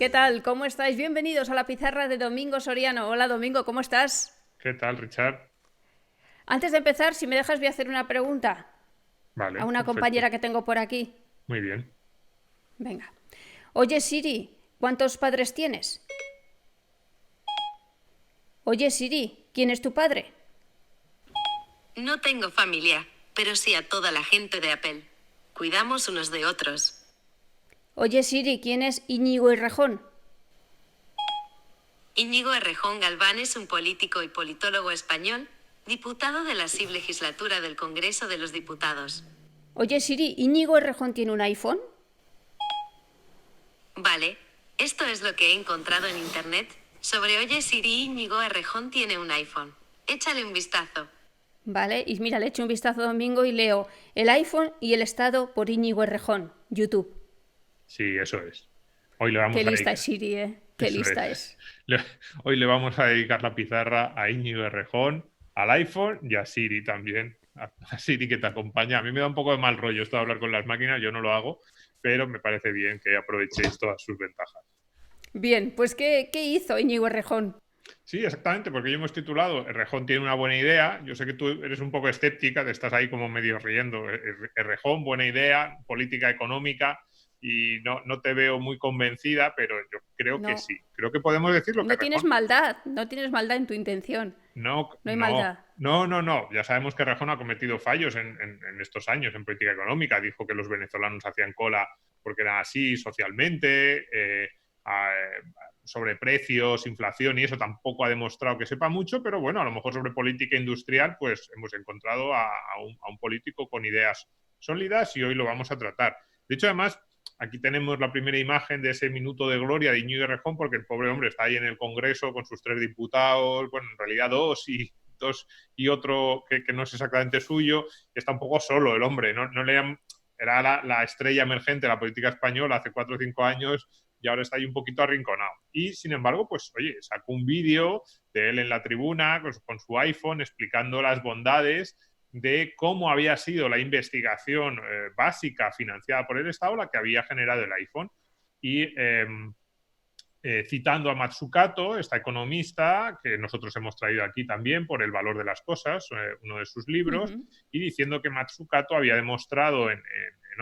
¿Qué tal? ¿Cómo estáis? Bienvenidos a la pizarra de Domingo Soriano. Hola Domingo, ¿cómo estás? ¿Qué tal, Richard? Antes de empezar, si me dejas, voy a hacer una pregunta a Vale, una perfecto. compañera que tengo por aquí. Muy bien. Venga. Oye Siri, ¿cuántos padres tienes? Oye Siri, ¿quién es tu padre? No tengo familia, pero sí a toda la gente de Apple. Cuidamos unos de otros. Oye Siri, ¿quién es Íñigo Errejón? Íñigo Errejón Galván es un político y politólogo español, diputado de la SIB legislatura del Congreso de los Diputados. Oye Siri, ¿Íñigo Errejón tiene un iPhone? Vale, esto es lo que he encontrado en internet. Sobre Oye Siri, Íñigo Errejón tiene un iPhone. Échale un vistazo. Vale, y mira, le echo un vistazo a Domingo y leo el iPhone y el Estado por Íñigo Errejón, YouTube. Sí, eso es. Hoy le Qué vamos a lista es dedicar. Siri, ¿eh? Qué Eso lista es. es. Le- Hoy le vamos a dedicar la pizarra a Íñigo Errejón, al iPhone y a Siri también. A Siri que te acompaña. A mí me da un poco de mal rollo esto de hablar con las máquinas, yo no lo hago, pero me parece bien que aprovechéis todas sus ventajas. Bien, pues ¿qué hizo Íñigo Errejón? Sí, exactamente, porque yo hemos titulado Errejón tiene una buena idea. Yo sé que tú eres un poco escéptica, te estás ahí como medio riendo. Errejón, buena idea, política económica, y no te veo muy convencida, pero yo creo que No, sí. Creo que podemos decirlo que no tienes Errejón maldad, no tienes maldad en tu intención. no, No hay no, maldad. no. Ya sabemos que Errejón ha cometido fallos en estos años en política económica. Dijo que los venezolanos hacían cola porque era así socialmente. A, sobre precios, inflación y eso tampoco ha demostrado que sepa mucho, pero bueno, a lo mejor sobre política industrial pues hemos encontrado a un político con ideas sólidas y hoy lo vamos a tratar. De hecho, además, aquí tenemos la primera imagen de ese minuto de gloria de Íñigo Errejón, porque el pobre hombre está ahí en el Congreso con sus 3 diputados, bueno, en realidad dos y otro que no es exactamente suyo, y está un poco solo el hombre, no le han, era la estrella emergente de la política española hace 4 o 5 años y ahora está ahí un poquito arrinconado. Y sin embargo, pues oye, sacó un vídeo de él en la tribuna con su iPhone explicando las bondades de cómo había sido la investigación básica financiada por el Estado la que había generado el iPhone. Y citando a Matsukato, esta economista que nosotros hemos traído aquí también por El valor de las cosas, uno de sus libros, Ujú. y diciendo que Matsukato había demostrado en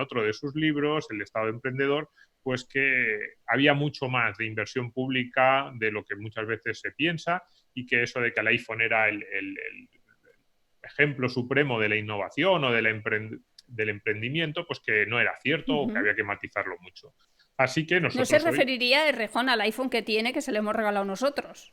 otro de sus libros, El Estado Emprendedor, pues que había mucho más de inversión pública de lo que muchas veces se piensa y que eso de que el iPhone era el ejemplo supremo de la innovación o del emprendimiento, pues que no era cierto o que Ujú. había que matizarlo mucho. Así que No se nosotros hoy referiría Errejón al iPhone que tiene, que se le hemos regalado nosotros.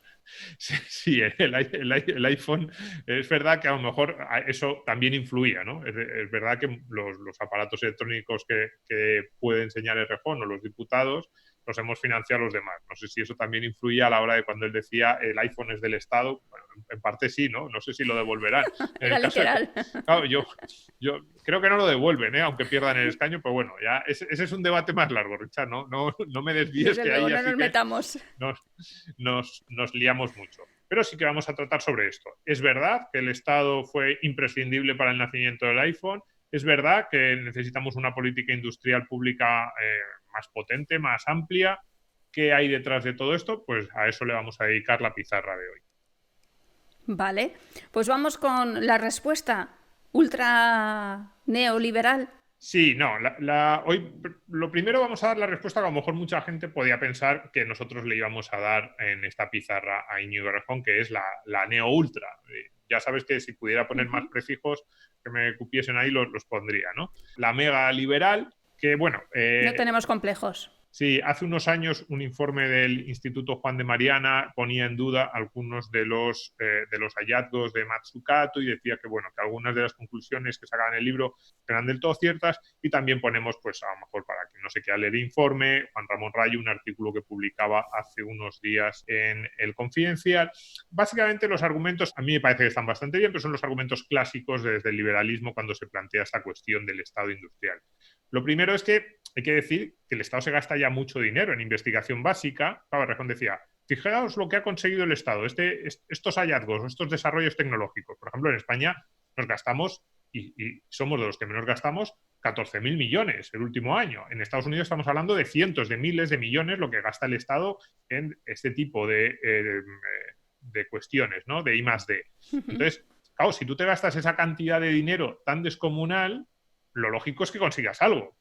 sí, sí, el iPhone, es verdad que a lo mejor eso también influía, ¿no? Es verdad que los aparatos electrónicos que puede enseñar el Rejón o los diputados los hemos financiado los demás. No sé si eso también influía a la hora de cuando él decía el iPhone es del Estado. Bueno, en parte sí, ¿no? No sé si lo devolverán. En Era el caso de que, literal. claro, yo creo que no lo devuelven, ¿eh? Aunque pierdan el escaño, pero bueno, ya ese es un debate más largo, Richard. No me desvíes Desde que luego, ahí no así nos que metamos. nos, nos liamos mucho. Pero sí que vamos a tratar sobre esto. Es verdad que el Estado fue imprescindible para el nacimiento del iPhone. Es verdad que necesitamos una política industrial pública más potente, más amplia. ¿Qué hay detrás de todo esto? Pues a eso le vamos a dedicar la pizarra de hoy. Vale, pues vamos con la respuesta ultra neoliberal. Sí, no, hoy lo primero vamos a dar la respuesta que a lo mejor mucha gente podía pensar que nosotros le íbamos a dar en esta pizarra a Íñigo Errejón, que es la Neo Ultra. Ya sabes que si pudiera poner más Ujú. prefijos que me cupiesen ahí, los pondría, ¿no? La mega liberal, que bueno, No tenemos complejos. sí, hace unos años un informe del Instituto Juan de Mariana ponía en duda algunos de los hallazgos de Matsukato y decía que, bueno, que algunas de las conclusiones que sacaban en el libro eran del todo ciertas y también ponemos, pues a lo mejor para que no se quiera leer el informe, Juan Ramón Rayo, un artículo que publicaba hace unos días en El Confidencial. Básicamente los argumentos a mí me parece que están bastante bien, pero son los argumentos clásicos desde el liberalismo cuando se plantea esta cuestión del Estado industrial. Lo primero es que hay que decir que el Estado se gasta ya mucho dinero en investigación básica. Pablo Rejón decía, fijaos lo que ha conseguido el Estado, estos hallazgos, estos desarrollos tecnológicos. Por ejemplo, en España nos gastamos, y somos de los que menos gastamos, 14.000 millones el último año. En Estados Unidos estamos hablando de cientos de miles de millones lo que gasta el Estado en este tipo de cuestiones, ¿no? De I+D. Entonces, claro, si tú te gastas esa cantidad de dinero tan descomunal, lo lógico es que consigas algo.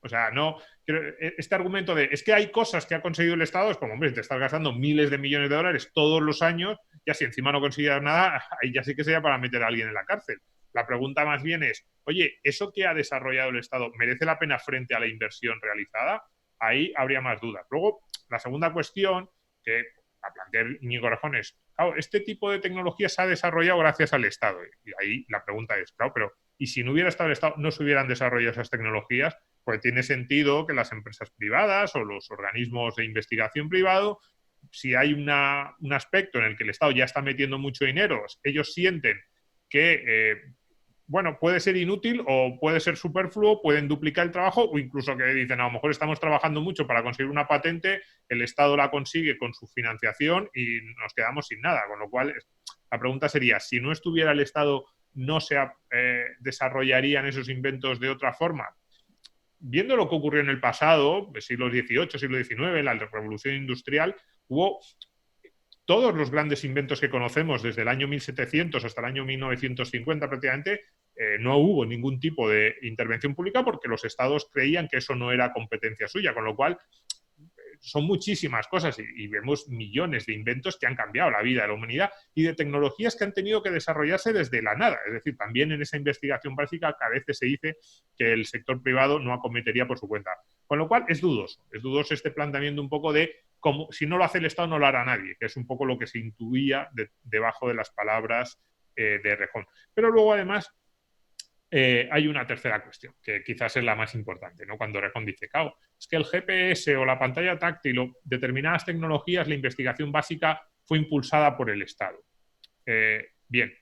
O sea, no, este argumento de es que hay cosas que ha conseguido el Estado, es como, hombre, te estás gastando miles de millones de dólares todos los años, ya si encima no consigues nada, ahí ya sí que sería para meter a alguien en la cárcel. La pregunta más bien es, oye, ¿eso que ha desarrollado el Estado merece la pena frente a la inversión realizada? Ahí habría más dudas. Luego, la segunda cuestión, que a plantear Íñigo Errejón es, claro, este tipo de tecnología se ha desarrollado gracias al Estado. Y ahí la pregunta es, claro, pero ¿y si no hubiera estado el Estado, no se hubieran desarrollado esas tecnologías? Pues tiene sentido que las empresas privadas o los organismos de investigación privado, si hay un aspecto en el que el Estado ya está metiendo mucho dinero, ellos sienten que, bueno, puede ser inútil o puede ser superfluo, pueden duplicar el trabajo o incluso que dicen, a lo mejor estamos trabajando mucho para conseguir una patente, el Estado la consigue con su financiación y nos quedamos sin nada. Con lo cual, la pregunta sería, si no estuviera el Estado, ¿no se desarrollarían esos inventos de otra forma? Viendo lo que ocurrió en el pasado, siglo XVIII, siglo XIX, la revolución industrial, hubo todos los grandes inventos que conocemos desde el año 1700 hasta el año 1950 prácticamente, no hubo ningún tipo de intervención pública porque los estados creían que eso no era competencia suya, con lo cual son muchísimas cosas y vemos millones de inventos que han cambiado la vida de la humanidad y de tecnologías que han tenido que desarrollarse desde la nada. Es decir, también en esa investigación básica que a veces se dice que el sector privado no acometería por su cuenta. Con lo cual es dudoso este planteamiento un poco de como si no lo hace el Estado no lo hará nadie, que es un poco lo que se intuía debajo de las palabras de Errejón. Pero luego además hay una tercera cuestión, que quizás es la más importante, ¿no? Cuando Errejón dice, claro, es que el GPS o la pantalla táctil o determinadas tecnologías, la investigación básica fue impulsada por el Estado. Bien,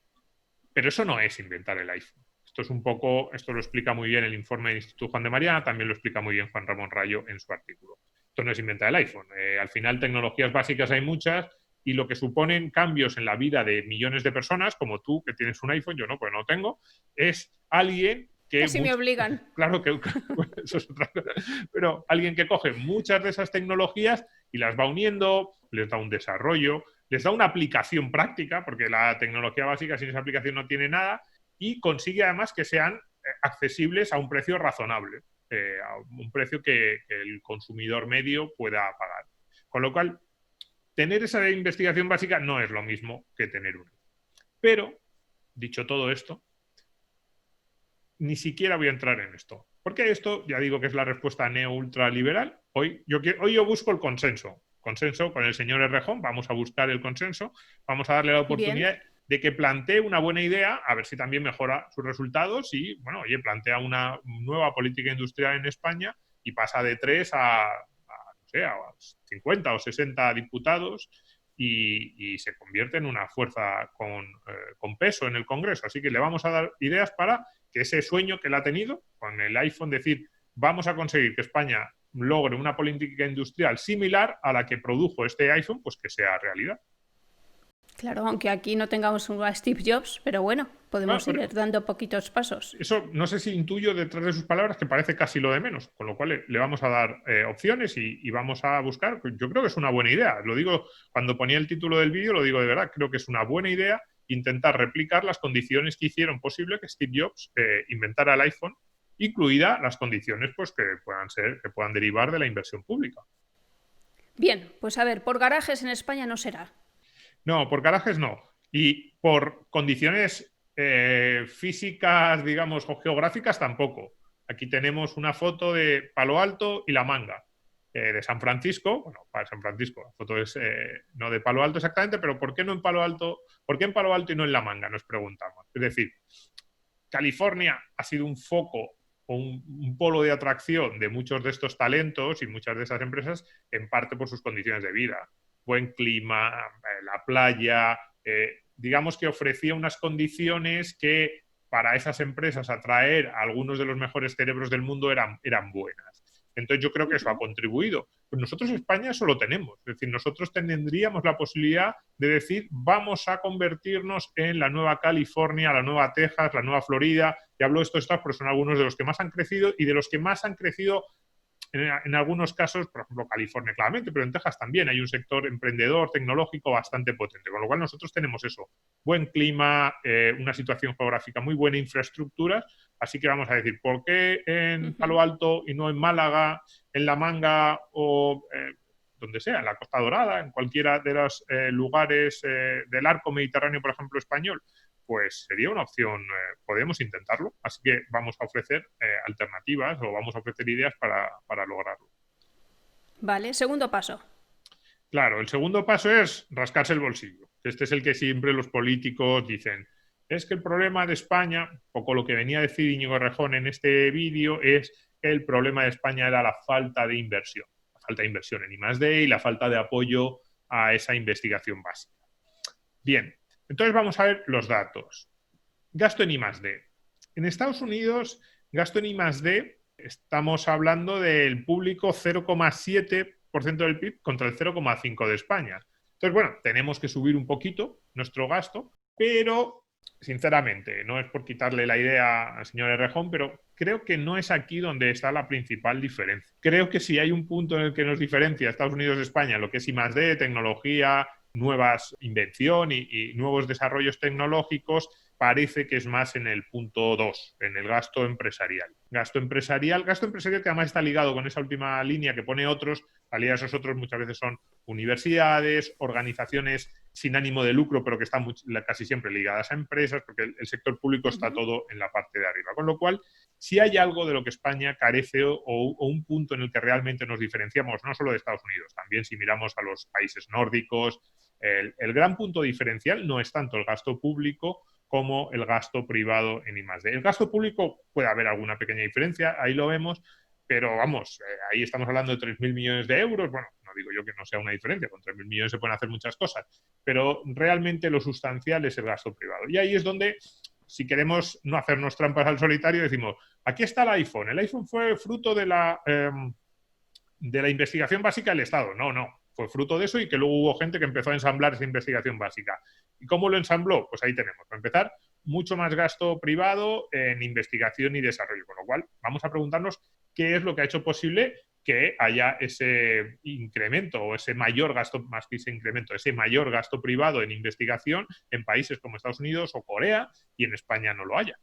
pero eso no es inventar el iPhone. Esto es un poco, esto lo explica muy bien el informe del Instituto Juan de Mariana, también lo explica muy bien Juan Ramón Rayo en su artículo. Esto no es inventar el iPhone. Al final, tecnologías básicas hay muchas y lo que suponen cambios en la vida de millones de personas, como tú que tienes un iPhone, yo no, pues no tengo, es alguien que... Casi me obligan. Claro que eso es otra cosa. Pero alguien que coge muchas de esas tecnologías y las va uniendo, les da un desarrollo, les da una aplicación práctica, porque la tecnología básica sin esa aplicación no tiene nada, y consigue además que sean accesibles a un precio razonable, a un precio que el consumidor medio pueda pagar. Con lo cual, tener esa investigación básica no es lo mismo que tener una. Pero, dicho todo esto, ni siquiera voy a entrar en esto. Porque esto, ya digo que es la respuesta neo-ultraliberal. Hoy yo busco el consenso. Consenso con el señor Errejón, vamos a buscar el consenso, vamos a darle la oportunidad de que plantee una buena idea, a ver si también mejora sus resultados y, bueno, oye, plantea una nueva política industrial en España y pasa de 3 a 50 o 60 diputados y se convierte en una fuerza con peso en el Congreso. Así que le vamos a dar ideas para que ese sueño que él ha tenido con el iPhone, decir, vamos a conseguir que España logre una política industrial similar a la que produjo este iPhone, pues que sea realidad. Claro, aunque aquí no tengamos a Steve Jobs, pero bueno, podemos ir dando poquitos pasos. Eso no sé si intuyo detrás de sus palabras que parece casi lo de menos, con lo cual le vamos a dar opciones y vamos a buscar. Yo creo que es una buena idea. Lo digo, cuando ponía el título del vídeo, lo digo de verdad, creo que es una buena idea intentar replicar las condiciones que hicieron posible que Steve Jobs inventara el iPhone, incluida las condiciones pues, que puedan derivar de la inversión pública. Bien, pues a ver, por garajes en España no será. No, por garajes no. Y por condiciones físicas, digamos, o geográficas tampoco. Aquí tenemos una foto de Palo Alto y La Manga, de San Francisco. Bueno, para San Francisco, la foto es no de Palo Alto exactamente, pero ¿por qué no en Palo Alto? ¿Por qué en Palo Alto y no en La Manga? Nos preguntamos. Es decir, California ha sido un foco o un polo de atracción de muchos de estos talentos y muchas de esas empresas, en parte por sus condiciones de vida. Buen clima, la playa, digamos que ofrecía unas condiciones que para esas empresas atraer a algunos de los mejores cerebros del mundo eran buenas. Entonces yo creo que eso ha contribuido. Pues nosotros en España eso lo tenemos, es decir, nosotros tendríamos la posibilidad de decir vamos a convertirnos en la nueva California, la nueva Texas, la nueva Florida. Y hablo de estos estados porque son algunos de los que más han crecido y de los que más han crecido en algunos casos, por ejemplo, California claramente, pero en Texas también hay un sector emprendedor, tecnológico bastante potente. Con lo cual nosotros tenemos eso, buen clima, una situación geográfica muy buena, infraestructuras. Así que vamos a decir, ¿por qué en Palo Alto y no en Málaga, en La Manga o donde sea, en la Costa Dorada, en cualquiera de los lugares del arco mediterráneo, por ejemplo, español? Pues sería una opción, podemos intentarlo. Así que vamos a ofrecer alternativas o vamos a ofrecer ideas para lograrlo. Vale, segundo paso. Claro, el segundo paso es rascarse el bolsillo. Este es el que siempre los políticos dicen. Es que el problema de España, un poco lo que venía a decir Íñigo Errejón en este vídeo, es que el problema de España era la falta de inversión. La falta de inversión en I+D y la falta de apoyo a esa investigación básica. Bien, entonces vamos a ver los datos. Gasto en I+D. En Estados Unidos, gasto en I+D, estamos hablando del público 0,7% del PIB contra el 0,5% de España. Entonces, bueno, tenemos que subir un poquito nuestro gasto, pero, sinceramente, no es por quitarle la idea al señor Errejón, pero creo que no es aquí donde está la principal diferencia. Creo que si hay un punto en el que nos diferencia Estados Unidos de España, lo que es I+D, tecnología, nuevas invención y nuevos desarrollos tecnológicos, parece que es más en el punto 2, en el gasto empresarial. Gasto empresarial que además está ligado con esa última línea que pone otros. La línea de esos otros muchas veces son universidades, organizaciones sin ánimo de lucro, pero que están casi siempre ligadas a empresas, porque el sector público está todo en la parte de arriba. Con lo cual, si hay algo de lo que España carece o un punto en el que realmente nos diferenciamos, no solo de Estados Unidos, también si miramos a los países nórdicos, el gran punto diferencial no es tanto el gasto público como el gasto privado en I+D. El gasto público puede haber alguna pequeña diferencia, ahí lo vemos, pero vamos, ahí estamos hablando de 3.000 millones de euros. Bueno, no digo yo que no sea una diferencia, con 3.000 millones se pueden hacer muchas cosas, pero realmente lo sustancial es el gasto privado. Y ahí es donde, si queremos no hacernos trampas al solitario, decimos, aquí está el iPhone. El iPhone fue fruto de la investigación básica del Estado. No, fue fruto de eso y que luego hubo gente que empezó a ensamblar esa investigación básica. ¿Y cómo lo ensambló? Pues ahí tenemos, para empezar, mucho más gasto privado en investigación y desarrollo, con lo cual vamos a preguntarnos qué es lo que ha hecho posible que haya ese incremento o ese mayor gasto, más que ese incremento, ese mayor gasto privado en investigación en países como Estados Unidos o Corea y en España no lo haya.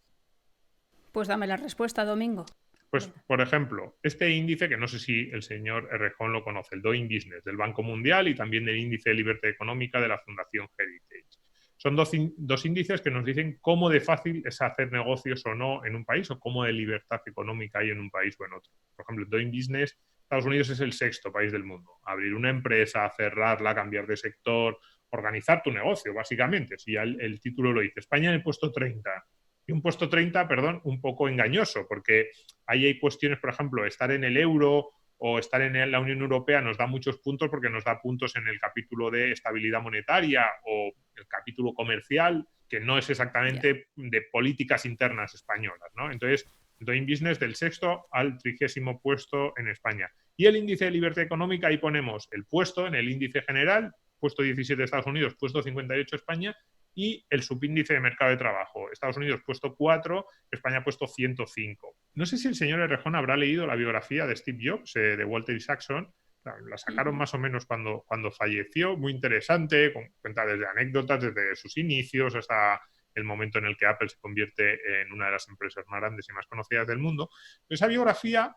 Pues dame la respuesta, Domingo. Pues, por ejemplo, este índice, que no sé si el señor Errejón lo conoce, el Doing Business del Banco Mundial y también del índice de libertad económica de la Fundación Heritage. Son dos índices que nos dicen cómo de fácil es hacer negocios o no en un país o cómo de libertad económica hay en un país o en otro. Por ejemplo, el Doing Business, Estados Unidos es el 6º país del mundo. Abrir una empresa, cerrarla, cambiar de sector, organizar tu negocio, básicamente. Si ya el título lo dice. España en el puesto 30. Y un puesto 30, perdón, un poco engañoso, porque ahí hay cuestiones, por ejemplo, estar en el euro o estar en la Unión Europea nos da muchos puntos porque nos da puntos en el capítulo de estabilidad monetaria o el capítulo comercial, que no es exactamente de políticas internas españolas, ¿no? Entonces, Doing Business del 6º al 30º puesto en España. Y el índice de libertad económica, ahí ponemos el puesto en el índice general, puesto 17 de Estados Unidos, puesto 58 España, y el subíndice de mercado de trabajo. Estados Unidos puesto 4, España puesto 105. No sé si el señor Errejón habrá leído la biografía de Steve Jobs, de Walter Isaacson. La sacaron más o menos cuando falleció, muy interesante, cuenta desde anécdotas, desde sus inicios hasta el momento en el que Apple se convierte en una de las empresas más grandes y más conocidas del mundo. Esa biografía,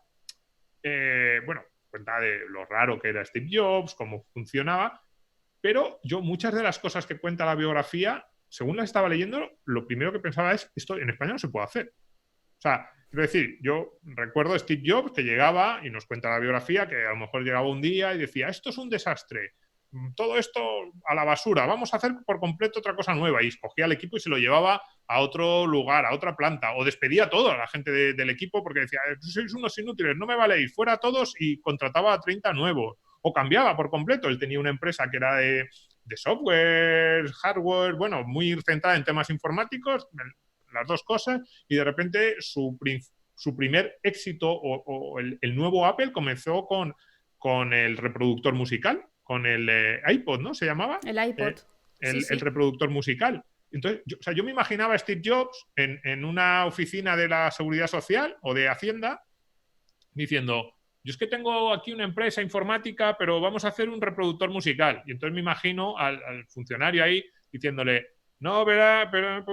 cuenta de lo raro que era Steve Jobs, cómo funcionaba, pero yo muchas de las cosas que cuenta la biografía, según la estaba leyendo, lo primero que pensaba es, esto en España no se puede hacer. O sea, quiero decir, yo recuerdo a Steve Jobs que llegaba y nos cuenta la biografía, que a lo mejor llegaba un día y decía, esto es un desastre, todo esto a la basura, vamos a hacer por completo otra cosa nueva. Y escogía el equipo y se lo llevaba a otro lugar, a otra planta, o despedía a toda la gente del equipo porque decía, sois unos inútiles, no me valéis, fuera todos, y contrataba a 30 nuevos. O cambiaba por completo. Él tenía una empresa que era de software, hardware, bueno, muy centrada en temas informáticos, las dos cosas, y de repente su primer éxito o el nuevo Apple comenzó con el reproductor musical, con el iPod, ¿no? ¿Se llamaba? El iPod. el reproductor musical. Entonces, yo me imaginaba a Steve Jobs en una oficina de la Seguridad Social o de Hacienda diciendo, yo es que tengo aquí una empresa informática, pero vamos a hacer un reproductor musical. Y entonces me imagino al funcionario ahí diciéndole, no, verá, pero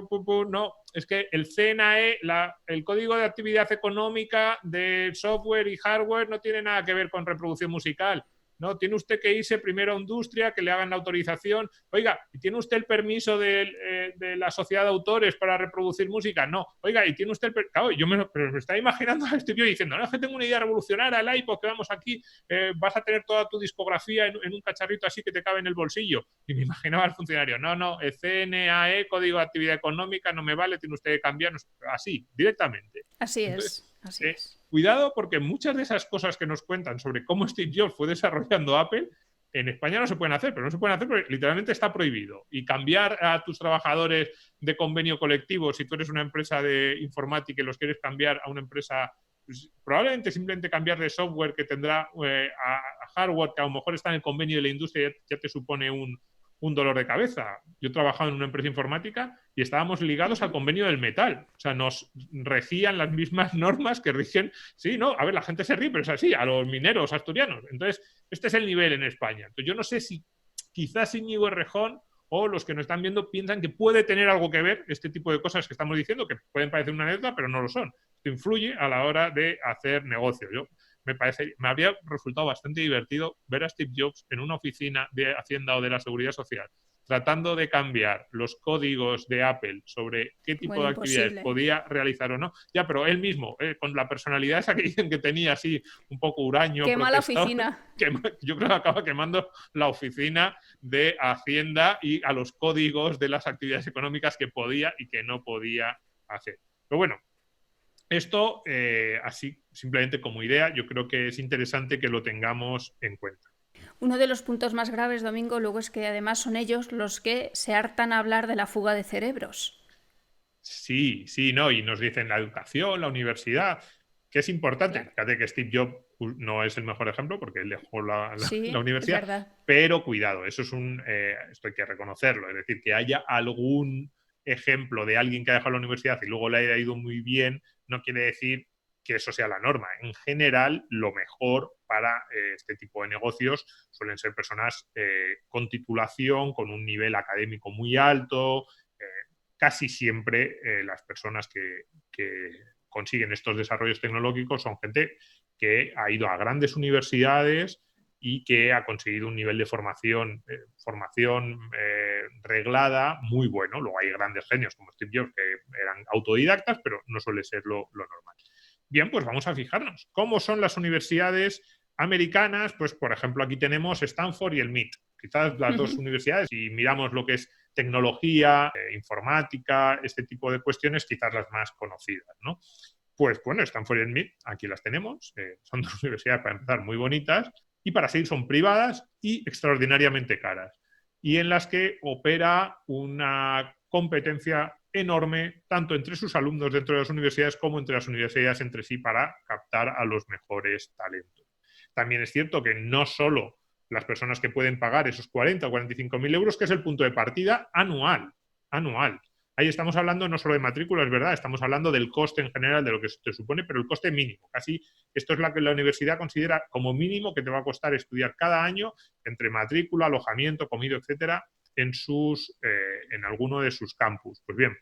no, es que el CNAE, el Código de Actividad Económica de software y hardware no tiene nada que ver con reproducción musical. No, tiene usted que irse primero a industria, que le hagan la autorización. Oiga, ¿y tiene usted el permiso de la sociedad de autores para reproducir música? No. Oiga, ¿y tiene usted el permiso? Claro, pero me está imaginando a este tío diciendo, no, es que tengo una idea revolucionaria, el iPod, que vamos aquí, vas a tener toda tu discografía en un cacharrito así que te cabe en el bolsillo. Y me imaginaba al funcionario, no, el CNAE, Código de Actividad Económica, no me vale, tiene usted que cambiar, así, directamente. Así Entonces, es. Cuidado, porque muchas de esas cosas que nos cuentan sobre cómo Steve Jobs fue desarrollando Apple, en España no se pueden hacer, pero no se pueden hacer porque literalmente está prohibido. Y cambiar a tus trabajadores de convenio colectivo, si tú eres una empresa de informática y los quieres cambiar a una empresa, pues, probablemente simplemente cambiar de software que tendrá a hardware que a lo mejor está en el convenio de la industria, ya te supone un dolor de cabeza. Yo trabajaba en una empresa informática y estábamos ligados al convenio del metal. O sea, nos regían las mismas normas que rigen... Sí, no, a ver, la gente se ríe, pero es así, a los mineros asturianos. Entonces, este es el nivel en España. Entonces, yo no sé si quizás Íñigo Errejón o los que nos están viendo piensan que puede tener algo que ver este tipo de cosas que estamos diciendo, que pueden parecer una anécdota, pero no lo son. Esto influye a la hora de hacer negocio. Me habría resultado bastante divertido ver a Steve Jobs en una oficina de Hacienda o de la Seguridad Social tratando de cambiar los códigos de Apple sobre qué tipo de actividades podía realizar o no. Ya, pero él mismo, con la personalidad esa que dicen que tenía así un poco huraño, quema la oficina. Yo creo que acaba quemando la oficina de Hacienda y a los códigos de las actividades económicas que podía y que no podía hacer. Pero bueno, esto, así, simplemente como idea, yo creo que es interesante que lo tengamos en cuenta. Uno de los puntos más graves, Domingo, luego es que además son ellos los que se hartan a hablar de la fuga de cerebros. Sí, no, y nos dicen la educación, la universidad, que es importante. Claro. Fíjate que Steve Jobs no es el mejor ejemplo porque él dejó la universidad, es verdad. Pero cuidado, eso es esto hay que reconocerlo, es decir, que haya algún ejemplo de alguien que ha dejado la universidad y luego le haya ido muy bien, no quiere decir que eso sea la norma. En general, lo mejor para este tipo de negocios suelen ser personas con titulación, con un nivel académico muy alto. Casi siempre las personas que consiguen estos desarrollos tecnológicos son gente que ha ido a grandes universidades y que ha conseguido un nivel de formación reglada muy bueno. Luego hay grandes genios como Steve Jobs que eran autodidactas, pero no suele ser lo normal. Bien, pues vamos a fijarnos. ¿Cómo son las universidades americanas? Pues, por ejemplo, aquí tenemos Stanford y el MIT. Quizás las dos universidades, si miramos lo que es tecnología, informática, este tipo de cuestiones, quizás las más conocidas, ¿no? Pues bueno, Stanford y el MIT, aquí las tenemos. Son dos universidades, para empezar, muy bonitas y para seguir son privadas y extraordinariamente caras. Y en las que opera una competencia enorme, tanto entre sus alumnos dentro de las universidades como entre las universidades entre sí para captar a los mejores talentos. También es cierto que no solo las personas que pueden pagar esos 40 o 45.000 euros, que es el punto de partida anual. Ahí estamos hablando no solo de matrícula, es verdad, estamos hablando del coste en general de lo que se supone, pero el coste mínimo. Casi esto es lo que la universidad considera como mínimo que te va a costar estudiar cada año entre matrícula, alojamiento, comida, etcétera, en alguno de sus campus. Pues bien,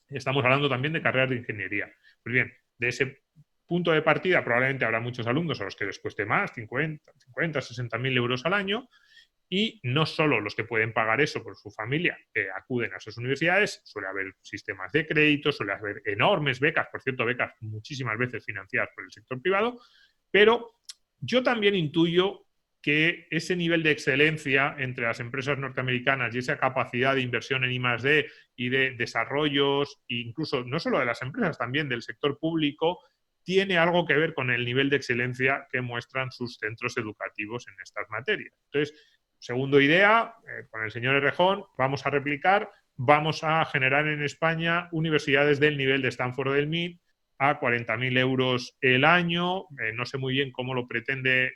estamos hablando también de carreras de ingeniería. Pues bien, de ese punto de partida probablemente habrá muchos alumnos a los que les cueste más, 50, 60.000 euros al año, y no solo los que pueden pagar eso por su familia acuden a esas universidades, suele haber sistemas de crédito, suele haber enormes becas, por cierto, becas muchísimas veces financiadas por el sector privado, pero yo también intuyo que ese nivel de excelencia entre las empresas norteamericanas y esa capacidad de inversión en I+D y de desarrollos, incluso no solo de las empresas, también del sector público, tiene algo que ver con el nivel de excelencia que muestran sus centros educativos en estas materias. Entonces, segundo idea, con el señor Errejón, vamos a replicar, vamos a generar en España universidades del nivel de Stanford o del MIT a 40.000 euros el año. No sé muy bien cómo lo pretende,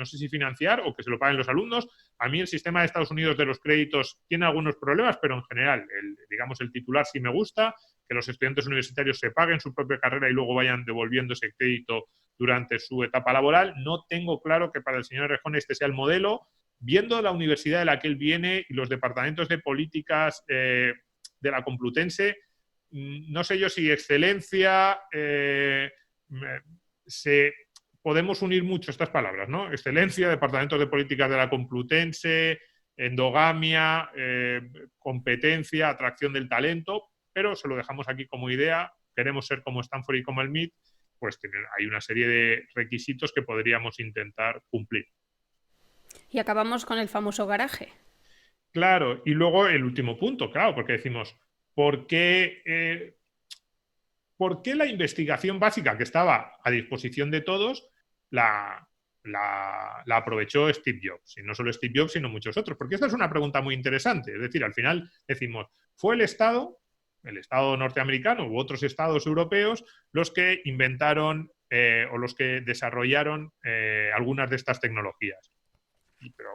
no sé si financiar o que se lo paguen los alumnos. A mí el sistema de Estados Unidos de los créditos tiene algunos problemas, pero en general, digamos, el titular sí me gusta, que los estudiantes universitarios se paguen su propia carrera y luego vayan devolviendo ese crédito durante su etapa laboral. No tengo claro que para el señor Errejón este sea el modelo. Viendo la universidad de la que él viene y los departamentos de políticas de la Complutense, no sé yo si excelencia, podemos unir mucho estas palabras, ¿no? Excelencia, departamentos de políticas de la Complutense, endogamia, competencia, atracción del talento, pero se lo dejamos aquí como idea. Queremos ser como Stanford y como el MIT, pues hay una serie de requisitos que podríamos intentar cumplir. Y acabamos con el famoso garaje. Claro, y luego el último punto, claro, porque decimos, ¿por qué la investigación básica que estaba a disposición de todos la aprovechó Steve Jobs? Y no solo Steve Jobs, sino muchos otros. Porque esta es una pregunta muy interesante. Es decir, al final decimos, ¿fue el Estado norteamericano u otros estados europeos los que inventaron o los que desarrollaron algunas de estas tecnologías? Pero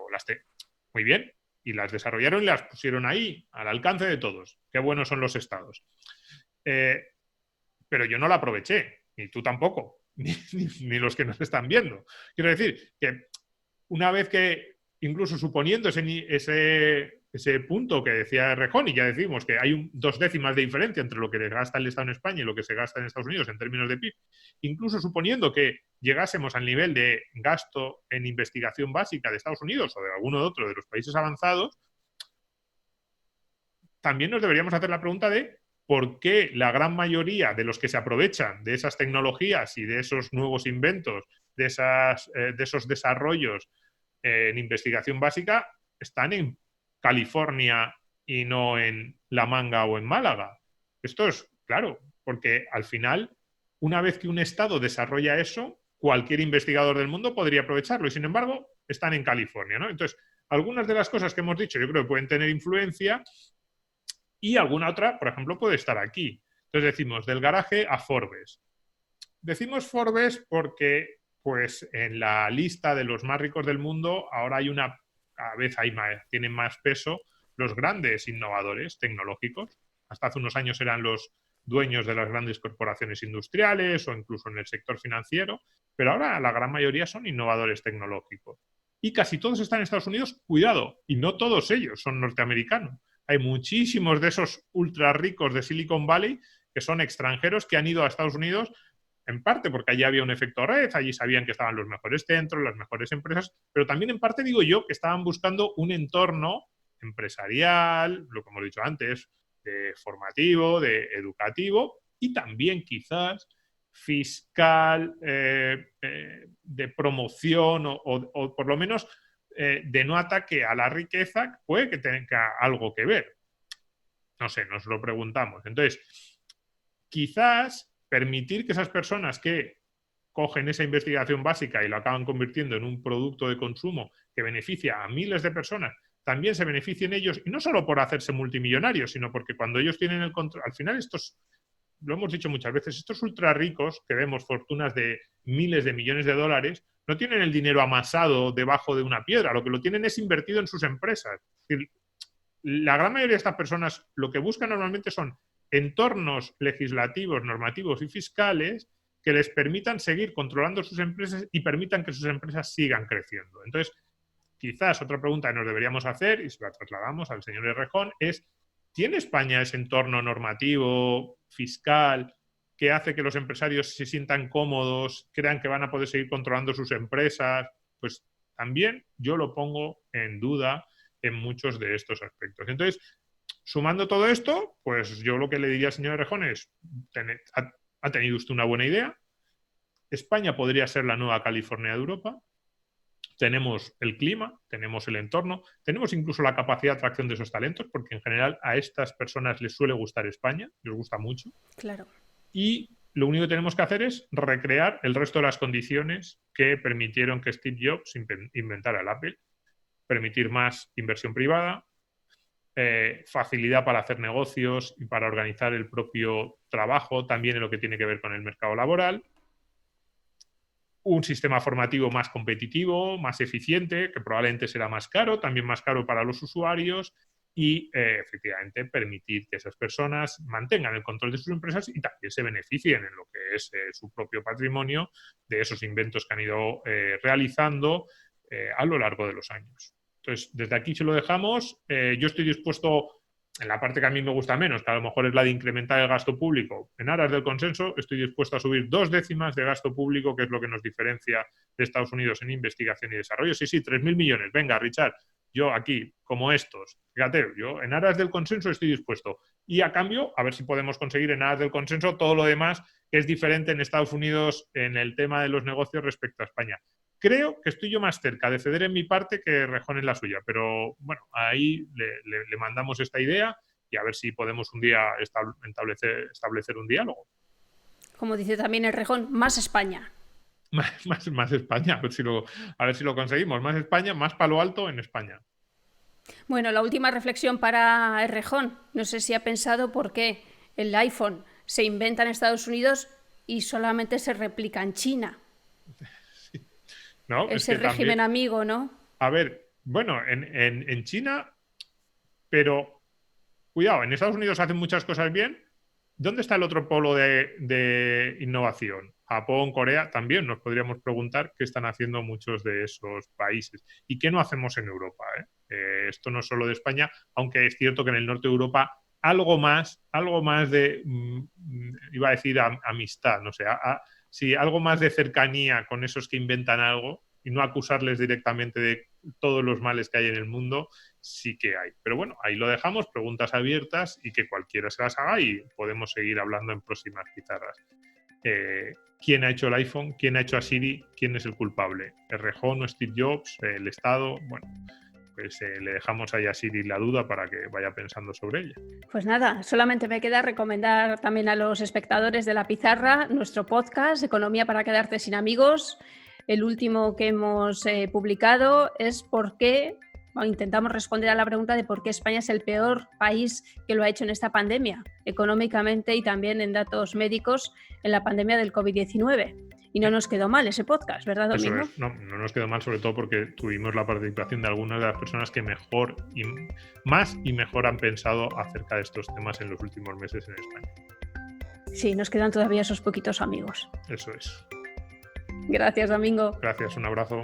muy bien, y las desarrollaron y las pusieron ahí, al alcance de todos. Qué buenos son los estados. Pero yo no la aproveché, ni tú tampoco, ni los que nos están viendo. Quiero decir que una vez que, incluso suponiendo ese punto que decía Errejón, y ya decimos que hay 2 décimas de diferencia entre lo que gasta el Estado en España y lo que se gasta en Estados Unidos en términos de PIB, incluso suponiendo que llegásemos al nivel de gasto en investigación básica de Estados Unidos o de alguno de otro de los países avanzados, también nos deberíamos hacer la pregunta de por qué la gran mayoría de los que se aprovechan de esas tecnologías y de esos nuevos inventos, de esos desarrollos en investigación básica, están en California y no en La Manga o en Málaga. Esto es claro, porque al final, una vez que un Estado desarrolla eso, cualquier investigador del mundo podría aprovecharlo y, sin embargo, están en California, ¿no? Entonces, algunas de las cosas que hemos dicho yo creo que pueden tener influencia y alguna otra, por ejemplo, puede estar aquí. Entonces decimos, del garaje a Forbes. Decimos Forbes porque, pues, en la lista de los más ricos del mundo, ahora cada vez tienen más peso los grandes innovadores tecnológicos. Hasta hace unos años eran los dueños de las grandes corporaciones industriales o incluso en el sector financiero, pero ahora la gran mayoría son innovadores tecnológicos. Y casi todos están en Estados Unidos, cuidado, y no todos ellos son norteamericanos. Hay muchísimos de esos ultra ricos de Silicon Valley que son extranjeros que han ido a Estados Unidos, en parte porque allí había un efecto red, allí sabían que estaban los mejores centros, las mejores empresas, pero también en parte, digo yo, que estaban buscando un entorno empresarial, lo que hemos dicho antes, de formativo, de educativo y también quizás fiscal, de promoción o por lo menos de no ataque a la riqueza, puede que tenga algo que ver. No sé, nos lo preguntamos. Entonces, quizás permitir que esas personas que cogen esa investigación básica y lo acaban convirtiendo en un producto de consumo que beneficia a miles de personas, también se beneficien ellos, y no solo por hacerse multimillonarios, sino porque cuando ellos tienen el control, al final lo hemos dicho muchas veces, estos ultra ricos que vemos fortunas de miles de millones de dólares, no tienen el dinero amasado debajo de una piedra, lo que lo tienen es invertido en sus empresas. Es decir, la gran mayoría de estas personas lo que buscan normalmente son entornos legislativos, normativos y fiscales que les permitan seguir controlando sus empresas y permitan que sus empresas sigan creciendo. Entonces, quizás otra pregunta que nos deberíamos hacer, y se la trasladamos al señor Errejón, es ¿tiene España ese entorno normativo, fiscal, que hace que los empresarios se sientan cómodos, crean que van a poder seguir controlando sus empresas? Pues también yo lo pongo en duda en muchos de estos aspectos. Entonces, sumando todo esto, pues yo lo que le diría al señor Errejón es, ha tenido usted una buena idea, España podría ser la nueva California de Europa, tenemos el clima, tenemos el entorno, tenemos incluso la capacidad de atracción de esos talentos, porque en general a estas personas les suele gustar España, les gusta mucho. Claro. Y lo único que tenemos que hacer es recrear el resto de las condiciones que permitieron que Steve Jobs inventara el Apple. Permitir más inversión privada, facilidad para hacer negocios y para organizar el propio trabajo, también en lo que tiene que ver con el mercado laboral. un sistema formativo más competitivo, más eficiente, que probablemente será más caro, también más caro para los usuarios, y efectivamente permitir que esas personas mantengan el control de sus empresas y también se beneficien en lo que es su propio patrimonio de esos inventos que han ido realizando a lo largo de los años. Entonces, desde aquí se lo dejamos. Yo estoy dispuesto, en la parte que a mí me gusta menos, que a lo mejor es la de incrementar el gasto público, en aras del consenso, estoy dispuesto a subir 2 décimas de gasto público, que es lo que nos diferencia de Estados Unidos en investigación y desarrollo. Sí, 3.000 millones. Venga, Richard, yo aquí, como estos, fíjate, yo en aras del consenso estoy dispuesto. Y a cambio, a ver si podemos conseguir en aras del consenso todo lo demás que es diferente en Estados Unidos en el tema de los negocios respecto a España. Creo que estoy yo más cerca de ceder en mi parte que Rejón en la suya, pero bueno, ahí le mandamos esta idea y a ver si podemos un día establecer un diálogo. Como dice también el Rejón, más España. Más España, a ver si lo conseguimos. Más España, más Palo Alto en España. Bueno, la última reflexión para el Rejón. No sé si ha pensado por qué el iPhone se inventa en Estados Unidos y solamente se replica en China. Sí. No, ese régimen amigo, ¿no? A ver, bueno, en China, pero cuidado, en Estados Unidos hacen muchas cosas bien. ¿Dónde está el otro polo de innovación? Japón, Corea, también nos podríamos preguntar qué están haciendo muchos de esos países y qué no hacemos en Europa. Esto no es solo de España, aunque es cierto que en el norte de Europa algo más de, iba a decir amistad, no sé, sí, algo más de cercanía con esos que inventan algo y no acusarles directamente de todos los males que hay en el mundo, sí que hay. Pero bueno, ahí lo dejamos, preguntas abiertas y que cualquiera se las haga y podemos seguir hablando en próximas pizarras. ¿Quién ha hecho el iPhone? ¿Quién ha hecho a Siri? ¿Quién es el culpable? ¿El Rejón o Steve Jobs? ¿El Estado? Bueno, pues le dejamos ahí a Siri la duda para que vaya pensando sobre ella. Pues nada, solamente me queda recomendar también a los espectadores de La Pizarra nuestro podcast, Economía para quedarte sin amigos. El último que hemos publicado es por qué intentamos responder a la pregunta de por qué España es el peor país que lo ha hecho en esta pandemia, económicamente y también en datos médicos en la pandemia del COVID-19. Y no nos quedó mal ese podcast, ¿verdad, Domingo? Eso es. No nos quedó mal, sobre todo porque tuvimos la participación de algunas de las personas que más y mejor han pensado acerca de estos temas en los últimos meses en España. Sí, nos quedan todavía esos poquitos amigos. Eso es. Gracias, Domingo. Gracias, un abrazo.